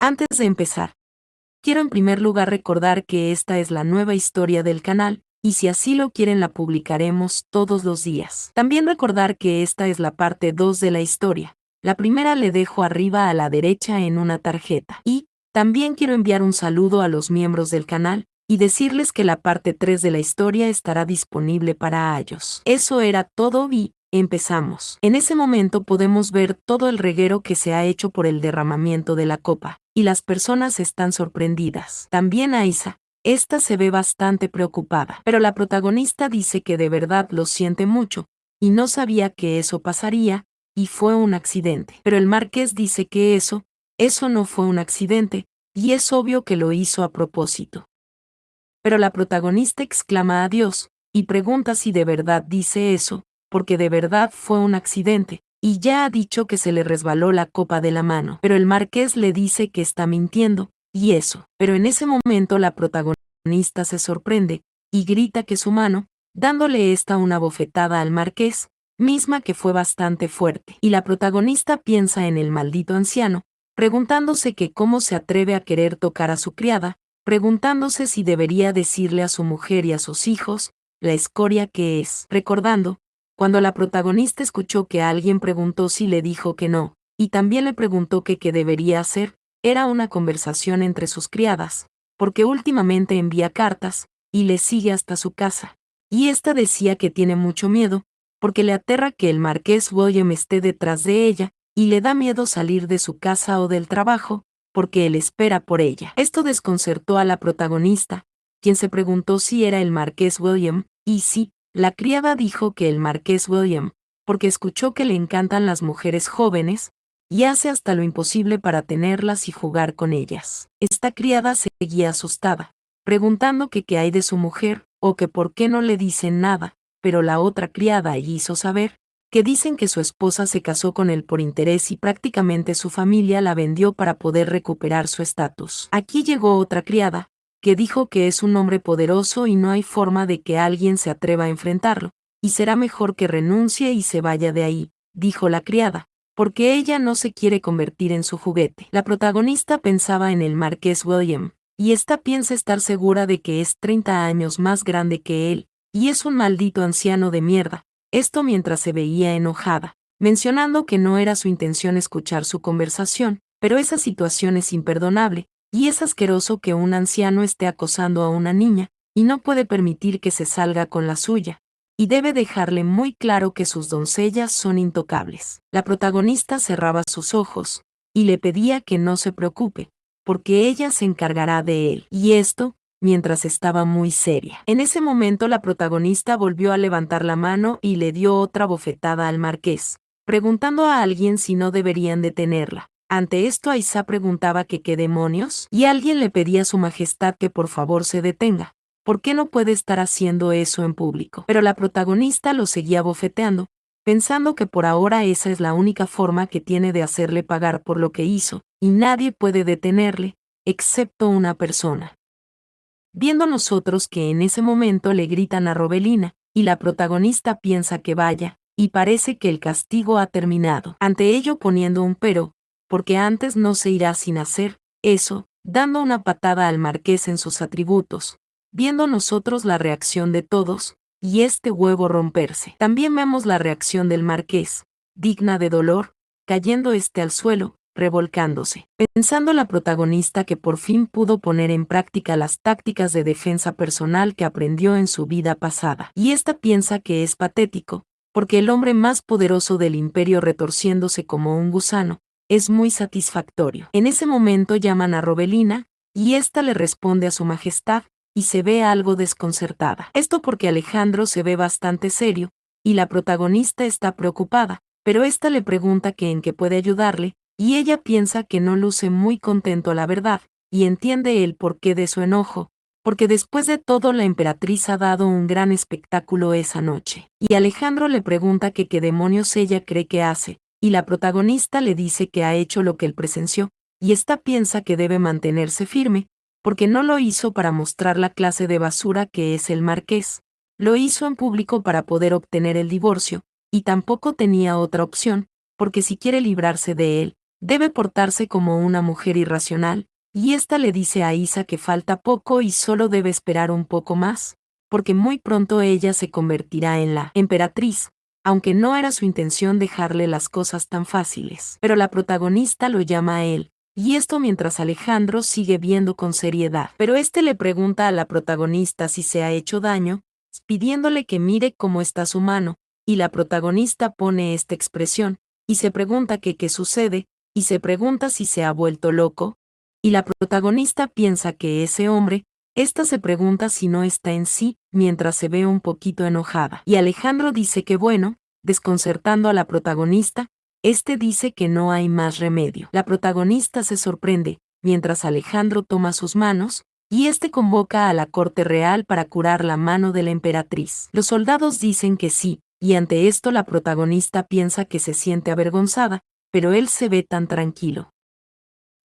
Antes de empezar, quiero en primer lugar recordar que esta es la nueva historia del canal, y si así lo quieren la publicaremos todos los días. También recordar que esta es la parte 2 de la historia. La primera le dejo arriba a la derecha en una tarjeta. Y también quiero enviar un saludo a los miembros del canal y decirles que la parte 3 de la historia estará disponible para ellos. Eso era todo y empezamos. En ese momento podemos ver todo el reguero que se ha hecho por el derramamiento de la copa, y las personas están sorprendidas. También Aisa. Esta se ve bastante preocupada, pero la protagonista dice que de verdad lo siente mucho, y no sabía que eso pasaría, y fue un accidente. Pero el marqués dice que eso no fue un accidente, y es obvio que lo hizo a propósito. Pero la protagonista exclama a Dios, y pregunta si de verdad dice eso, porque de verdad fue un accidente, y ya ha dicho que se le resbaló la copa de la mano. Pero el marqués le dice que está mintiendo, y eso. Pero en ese momento la protagonista se sorprende, y grita que su mano, dándole una bofetada al marqués, misma que fue bastante fuerte. Y la protagonista piensa en el maldito anciano, preguntándose que cómo se atreve a querer tocar a su criada, preguntándose si debería decirle a su mujer y a sus hijos la escoria que es. Recordando, cuando la protagonista escuchó que alguien preguntó si le dijo que no, y también le preguntó que qué debería hacer, era una conversación entre sus criadas, porque últimamente envía cartas, y le sigue hasta su casa. Y esta decía que tiene mucho miedo, porque le aterra que el marqués William esté detrás de ella, y le da miedo salir de su casa o del trabajo, porque él espera por ella. Esto desconcertó a la protagonista, quien se preguntó si era el marqués William, y sí, la criada dijo que el marqués William, porque escuchó que le encantan las mujeres jóvenes, y hace hasta lo imposible para tenerlas y jugar con ellas. Esta criada seguía asustada, preguntando que qué hay de su mujer, o que por qué no le dicen nada, pero la otra criada hizo saber que dicen que su esposa se casó con él por interés y prácticamente su familia la vendió para poder recuperar su estatus. Aquí llegó otra criada, que dijo que es un hombre poderoso y no hay forma de que alguien se atreva a enfrentarlo, y será mejor que renuncie y se vaya de ahí, dijo la criada, porque ella no se quiere convertir en su juguete. La protagonista pensaba en el marqués William, y esta piensa estar segura de que es 30 años más grande que él, y es un maldito anciano de mierda. Esto mientras se veía enojada, mencionando que no era su intención escuchar su conversación, pero esa situación es imperdonable, y es asqueroso que un anciano esté acosando a una niña, y no puede permitir que se salga con la suya, y debe dejarle muy claro que sus doncellas son intocables. La protagonista cerraba sus ojos, y le pedía que no se preocupe, porque ella se encargará de él, y esto, mientras estaba muy seria. En ese momento la protagonista volvió a levantar la mano y le dio otra bofetada al marqués, preguntando a alguien si no deberían detenerla. Ante esto Aisa preguntaba que qué demonios, y alguien le pedía a su majestad que por favor se detenga. ¿Por qué no puede estar haciendo eso en público? Pero la protagonista lo seguía bofeteando, pensando que por ahora esa es la única forma que tiene de hacerle pagar por lo que hizo, y nadie puede detenerle, excepto una persona. Viendo nosotros que en ese momento le gritan a Robelina, y la protagonista piensa que vaya, y parece que el castigo ha terminado. Ante ello poniendo un pero, porque antes no se irá sin hacer eso, dando una patada al marqués en sus atributos. Viendo nosotros la reacción de todos, y este huevo romperse. También vemos la reacción del marqués, digna de dolor, cayendo al suelo, revolcándose. Pensando la protagonista que por fin pudo poner en práctica las tácticas de defensa personal que aprendió en su vida pasada. Y esta piensa que es patético, porque el hombre más poderoso del imperio retorciéndose como un gusano, es muy satisfactorio. En ese momento llaman a Robelina, y ésta le responde a su majestad, y se ve algo desconcertada. Esto porque Alejandro se ve bastante serio, y la protagonista está preocupada, pero ésta le pregunta que en qué puede ayudarle, y ella piensa que no luce muy contento la verdad, y entiende el porqué de su enojo, porque después de todo la emperatriz ha dado un gran espectáculo esa noche. Y Alejandro le pregunta que qué demonios ella cree que hace, y la protagonista le dice que ha hecho lo que él presenció, y esta piensa que debe mantenerse firme, porque no lo hizo para mostrar la clase de basura que es el marqués. Lo hizo en público para poder obtener el divorcio, y tampoco tenía otra opción, porque si quiere librarse de él, debe portarse como una mujer irracional, y ésta le dice a Aisa que falta poco y solo debe esperar un poco más, porque muy pronto ella se convertirá en la emperatriz, aunque no era su intención dejarle las cosas tan fáciles. Pero la protagonista lo llama a él, y esto mientras Alejandro sigue viendo con seriedad. Pero este le pregunta a la protagonista si se ha hecho daño, pidiéndole que mire cómo está su mano, y la protagonista pone esta expresión, y se pregunta que qué sucede, y se pregunta si se ha vuelto loco, y la protagonista piensa que ese hombre, esta se pregunta si no está en sí, mientras se ve un poquito enojada. Y Alejandro dice que bueno, desconcertando a la protagonista, este dice que no hay más remedio. La protagonista se sorprende, mientras Alejandro toma sus manos, y este convoca a la corte real para curar la mano de la emperatriz. Los soldados dicen que sí, y ante esto la protagonista piensa que se siente avergonzada, pero él se ve tan tranquilo.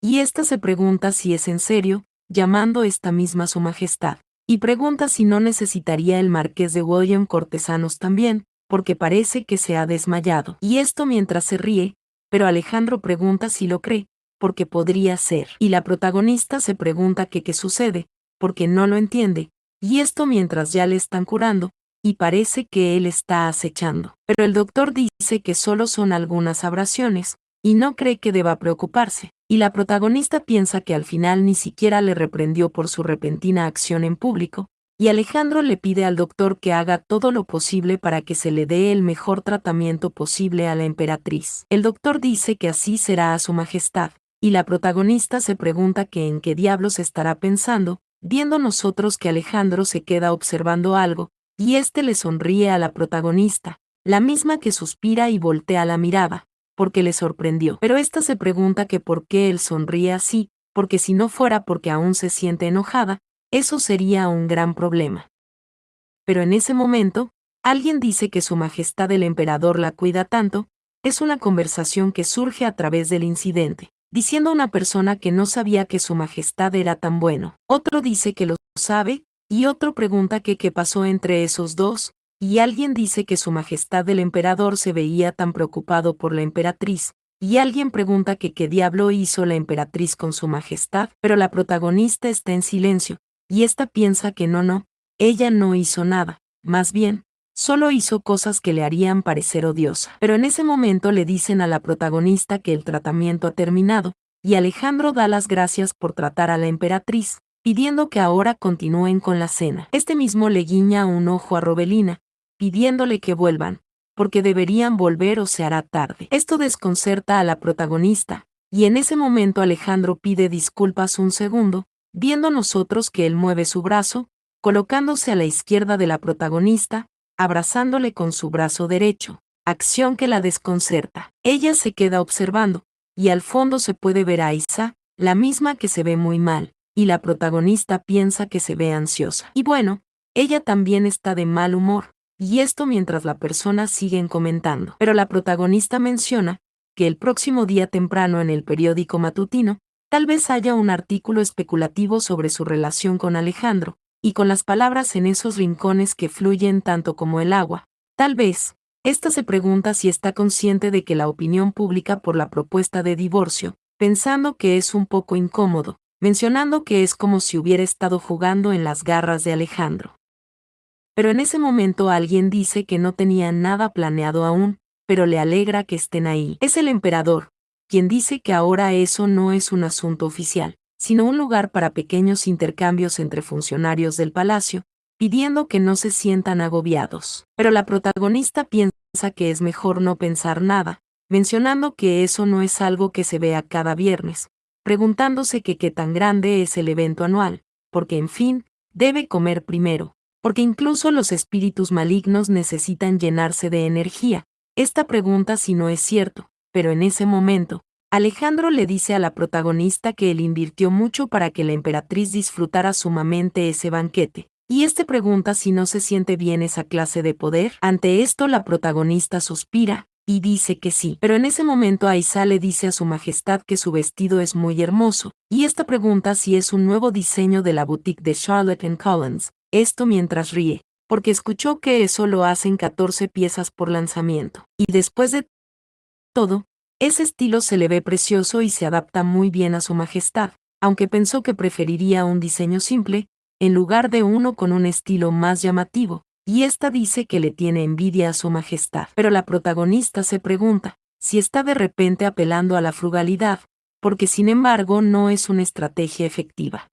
Y ésta se pregunta si es en serio, llamando esta misma su majestad, y pregunta si no necesitaría el marqués de William cortesanos también, porque parece que se ha desmayado. Y esto mientras se ríe, pero Alejandro pregunta si lo cree, porque podría ser. Y la protagonista se pregunta que qué sucede, porque no lo entiende, y esto mientras ya le están curando, y parece que él está acechando. Pero el doctor dice que solo son algunas abrasiones, y no cree que deba preocuparse, y la protagonista piensa que al final ni siquiera le reprendió por su repentina acción en público, y Alejandro le pide al doctor que haga todo lo posible para que se le dé el mejor tratamiento posible a la emperatriz. El doctor dice que así será a su majestad, y la protagonista se pregunta que en qué diablos estará pensando, viendo nosotros que Alejandro se queda observando algo, y este le sonríe a la protagonista, la misma que suspira y voltea la mirada, porque le sorprendió. Pero ésta se pregunta que por qué él sonríe así, porque si no fuera porque aún se siente enojada, eso sería un gran problema. Pero en ese momento, alguien dice que su majestad el emperador la cuida tanto, es una conversación que surge a través del incidente, diciendo una persona que no sabía que su majestad era tan bueno. Otro dice que lo sabe, y otro pregunta que qué pasó entre esos dos, y alguien dice que su majestad el emperador se veía tan preocupado por la emperatriz, y alguien pregunta que qué diablo hizo la emperatriz con su majestad, pero la protagonista está en silencio, y ésta piensa que no, ella no hizo nada, más bien, solo hizo cosas que le harían parecer odiosa. Pero en ese momento le dicen a la protagonista que el tratamiento ha terminado, y Alejandro da las gracias por tratar a la emperatriz, pidiendo que ahora continúen con la cena. Este mismo le guiña un ojo a Robelina, pidiéndole que vuelvan, porque deberían volver o se hará tarde. Esto desconcerta a la protagonista, y en ese momento Alejandro pide disculpas un segundo, viendo nosotros que él mueve su brazo, colocándose a la izquierda de la protagonista, abrazándole con su brazo derecho, acción que la desconcerta. Ella se queda observando, y al fondo se puede ver a Aisa, la misma que se ve muy mal, y la protagonista piensa que se ve ansiosa. Y bueno, ella también está de mal humor, y esto mientras la persona siguen comentando. Pero la protagonista menciona que el próximo día temprano en el periódico matutino, tal vez haya un artículo especulativo sobre su relación con Alejandro, y con las palabras en esos rincones que fluyen tanto como el agua. Tal vez, esta se pregunta si está consciente de que la opinión pública por la propuesta de divorcio, pensando que es un poco incómodo, mencionando que es como si hubiera estado jugando en las garras de Alejandro. Pero en ese momento alguien dice que no tenía nada planeado aún, pero le alegra que estén ahí. Es el emperador, quien dice que ahora eso no es un asunto oficial, sino un lugar para pequeños intercambios entre funcionarios del palacio, pidiendo que no se sientan agobiados. Pero la protagonista piensa que es mejor no pensar nada, mencionando que eso no es algo que se vea cada viernes, preguntándose que qué tan grande es el evento anual, porque en fin, debe comer primero, porque incluso los espíritus malignos necesitan llenarse de energía. Esta pregunta si no es cierto, pero en ese momento, Alejandro le dice a la protagonista que él invirtió mucho para que la emperatriz disfrutara sumamente ese banquete, y este pregunta si no se siente bien esa clase de poder. Ante esto la protagonista suspira, y dice que sí. Pero en ese momento Aisa le dice a su majestad que su vestido es muy hermoso, y esta pregunta si es un nuevo diseño de la boutique de Charlotte & Collins, esto mientras ríe, porque escuchó que eso lo hacen 14 piezas por lanzamiento. Y después de todo, Ese estilo se le ve precioso y se adapta muy bien a su majestad, aunque pensó que preferiría un diseño simple, en lugar de uno con un estilo más llamativo, y esta dice que le tiene envidia a su majestad. Pero la protagonista se pregunta si está de repente apelando a la frugalidad, porque sin embargo no es una estrategia efectiva.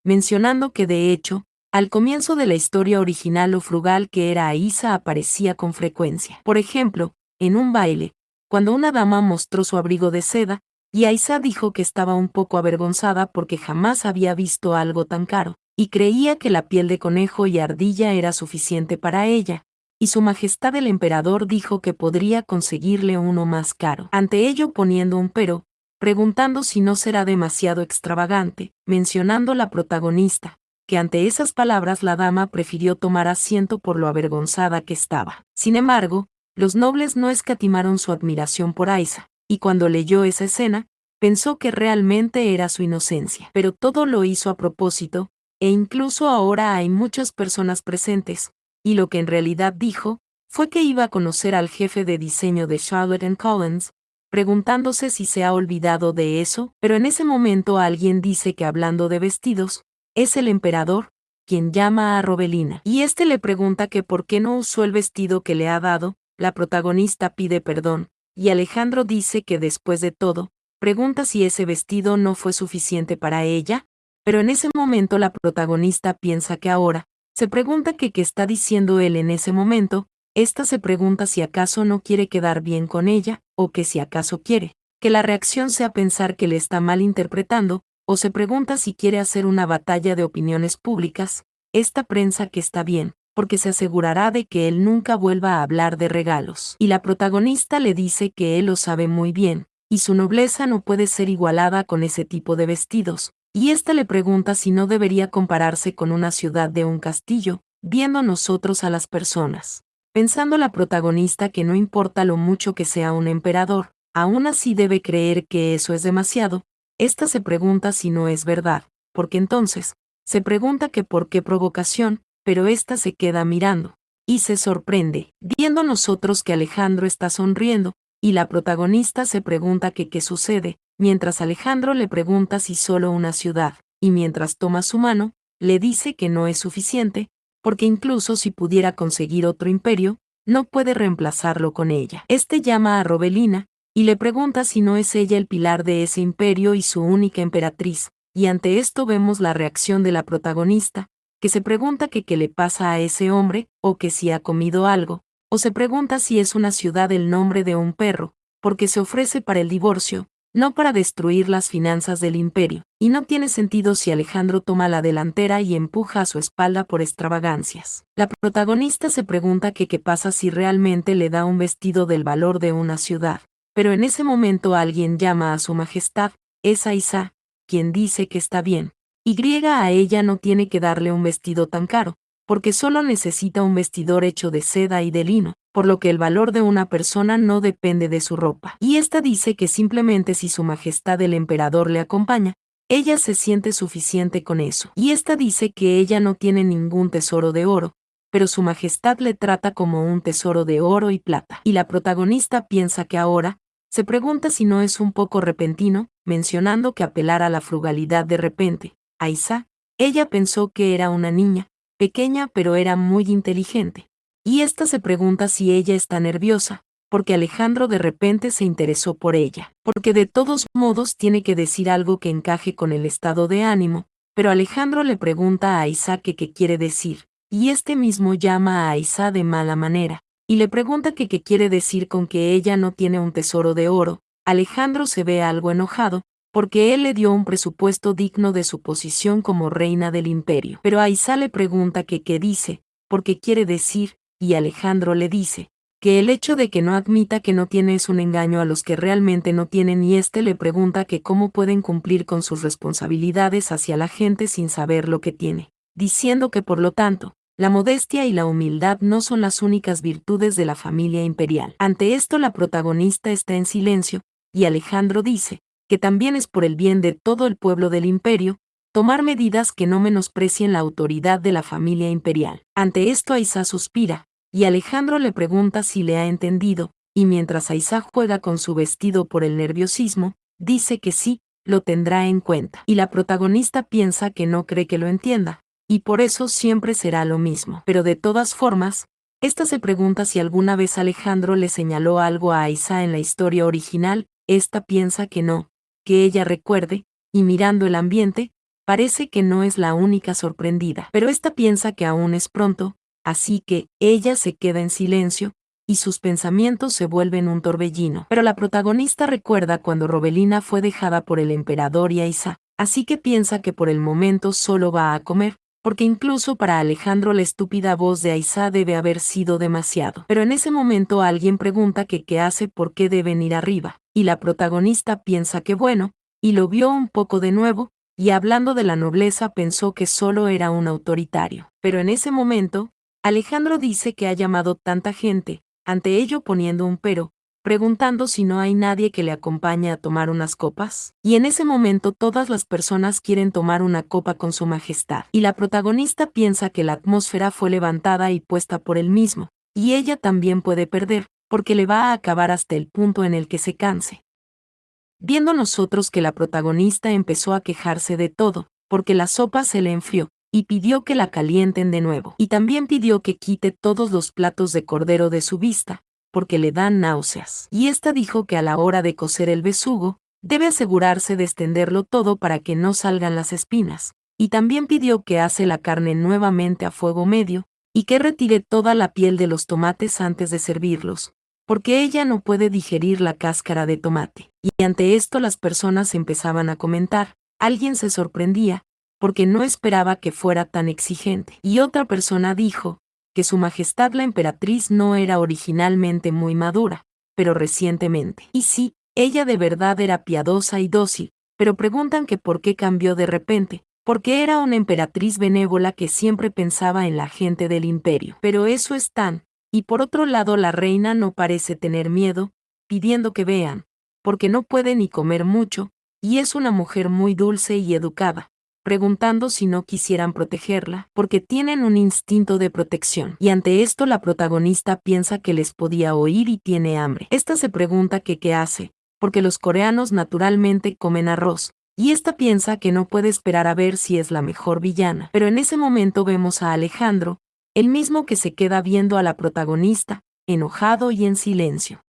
Mencionando que de hecho, al comienzo de la historia original lo frugal que era Aísa aparecía con frecuencia. Por ejemplo, en un baile, cuando una dama mostró su abrigo de seda, y Aísa dijo que estaba un poco avergonzada porque jamás había visto algo tan caro, y creía que la piel de conejo y ardilla era suficiente para ella, y su majestad el emperador dijo que podría conseguirle uno más caro. Ante ello poniendo un pero, preguntando si no será demasiado extravagante, mencionando la protagonista, que ante esas palabras la dama prefirió tomar asiento por lo avergonzada que estaba. Sin embargo, los nobles no escatimaron su admiración por Aísa, y cuando leyó esa escena, pensó que realmente era su inocencia. Pero todo lo hizo a propósito, e incluso ahora hay muchas personas presentes, y lo que en realidad dijo, fue que iba a conocer al jefe de diseño de Charlotte & Collins, preguntándose si se ha olvidado de eso, pero en ese momento alguien dice que hablando de vestidos, es el emperador, quien llama a Robelina. Y este le pregunta que por qué no usó el vestido que le ha dado, la protagonista pide perdón, y Alejandro dice que después de todo, pregunta si ese vestido no fue suficiente para ella, pero en ese momento la protagonista piensa que ahora, se pregunta que qué está diciendo él en ese momento, esta se pregunta si acaso no quiere quedar bien con ella, o que si acaso quiere que la reacción sea pensar que le está mal interpretando, o se pregunta si quiere hacer una batalla de opiniones públicas. Esta prensa que está bien, porque se asegurará de que él nunca vuelva a hablar de regalos. Y la protagonista le dice que él lo sabe muy bien, y su nobleza no puede ser igualada con ese tipo de vestidos. Y esta le pregunta si no debería compararse con una ciudad de un castillo, viendo nosotros a las personas. Pensando la protagonista que no importa lo mucho que sea un emperador, aún así debe creer que eso es demasiado, esta se pregunta si no es verdad, porque entonces, se pregunta que por qué provocación, pero esta se queda mirando, y se sorprende, viendo nosotros que Alejandro está sonriendo, y la protagonista se pregunta que qué sucede, mientras Alejandro le pregunta si solo una ciudad, y mientras toma su mano, le dice que no es suficiente, porque incluso si pudiera conseguir otro imperio, no puede reemplazarlo con ella. Este llama a Robelina, y le pregunta si no es ella el pilar de ese imperio y su única emperatriz, y ante esto vemos la reacción de la protagonista, que se pregunta que qué le pasa a ese hombre, o que si ha comido algo, o se pregunta si es una ciudad el nombre de un perro, porque se ofrece para el divorcio, no para destruir las finanzas del imperio, y no tiene sentido si Alejandro toma la delantera y empuja a su espalda por extravagancias. La protagonista se pregunta que qué pasa si realmente le da un vestido del valor de una ciudad, pero en ese momento alguien llama a su majestad, es Aísa, quien dice que está bien, y a ella no tiene que darle un vestido tan caro, porque solo necesita un vestidor hecho de seda y de lino, por lo que el valor de una persona no depende de su ropa. Y esta dice que simplemente si su majestad el emperador le acompaña, ella se siente suficiente con eso. Y esta dice que ella no tiene ningún tesoro de oro, pero su majestad le trata como un tesoro de oro y plata. Y la protagonista piensa que ahora, se pregunta si no es un poco repentino, mencionando que apelar a la frugalidad de repente. Aísa, ella pensó que era una niña, pequeña pero era muy inteligente. Y esta se pregunta si ella está nerviosa, porque Alejandro de repente se interesó por ella, porque de todos modos tiene que decir algo que encaje con el estado de ánimo, pero Alejandro le pregunta a Aísa que qué quiere decir, y este mismo llama a Aísa de mala manera, y le pregunta que qué quiere decir con que ella no tiene un tesoro de oro. Alejandro se ve algo enojado, porque él le dio un presupuesto digno de su posición como reina del imperio. Pero Aísa le pregunta que qué dice, porque quiere decir, y Alejandro le dice, que el hecho de que no admita que no tiene es un engaño a los que realmente no tienen y este le pregunta que cómo pueden cumplir con sus responsabilidades hacia la gente sin saber lo que tiene, diciendo que por lo tanto, la modestia y la humildad no son las únicas virtudes de la familia imperial. Ante esto la protagonista está en silencio, y Alejandro dice, que también es por el bien de todo el pueblo del imperio, tomar medidas que no menosprecien la autoridad de la familia imperial. Ante esto Aísa suspira, y Alejandro le pregunta si le ha entendido, y mientras Aisha juega con su vestido por el nerviosismo, dice que sí, lo tendrá en cuenta. Y la protagonista piensa que no cree que lo entienda, y por eso siempre será lo mismo. Pero de todas formas, esta se pregunta si alguna vez Alejandro le señaló algo a Aisha en la historia original. Esta piensa que no, que ella recuerde, y mirando el ambiente, parece que no es la única sorprendida. Pero esta piensa que aún es pronto, así que ella se queda en silencio, y sus pensamientos se vuelven un torbellino. Pero la protagonista recuerda cuando Robelina fue dejada por el emperador y Aisha, así que piensa que por el momento solo va a comer, porque incluso para Alejandro la estúpida voz de Aisha debe haber sido demasiado. Pero en ese momento alguien pregunta que qué hace, por qué deben ir arriba, y la protagonista piensa que bueno, y lo vio un poco de nuevo, y hablando de la nobleza pensó que solo era un autoritario. Pero en ese momento, Alejandro dice que ha llamado tanta gente, ante ello poniendo un pero, preguntando si no hay nadie que le acompañe a tomar unas copas. Y en ese momento todas las personas quieren tomar una copa con su majestad. Y la protagonista piensa que la atmósfera fue levantada y puesta por él mismo, y ella también puede perder, porque le va a acabar hasta el punto en el que se canse. Viendo nosotros que la protagonista empezó a quejarse de todo, porque la sopa se le enfrió, y pidió que la calienten de nuevo. Y también pidió que quite todos los platos de cordero de su vista, porque le dan náuseas. Y esta dijo que a la hora de cocer el besugo, debe asegurarse de extenderlo todo para que no salgan las espinas. Y también pidió que hace la carne nuevamente a fuego medio, y que retire toda la piel de los tomates antes de servirlos, porque ella no puede digerir la cáscara de tomate. Y ante esto las personas empezaban a comentar, alguien se sorprendía, porque no esperaba que fuera tan exigente. Y otra persona dijo, que su majestad la emperatriz no era originalmente muy madura, pero recientemente. Y sí, ella de verdad era piadosa y dócil, pero preguntan que por qué cambió de repente, porque era una emperatriz benévola que siempre pensaba en la gente del imperio. Pero eso es tan. Y por otro lado la reina no parece tener miedo, pidiendo que vean, porque no puede ni comer mucho, y es una mujer muy dulce y educada, preguntando si no quisieran protegerla, porque tienen un instinto de protección. Y ante esto la protagonista piensa que les podía oír y tiene hambre. Esta se pregunta que qué hace, porque los coreanos naturalmente comen arroz, y esta piensa que no puede esperar a ver si es la mejor villana. Pero en ese momento vemos a Alejandro, el mismo que se queda viendo a la protagonista, enojado y en silencio.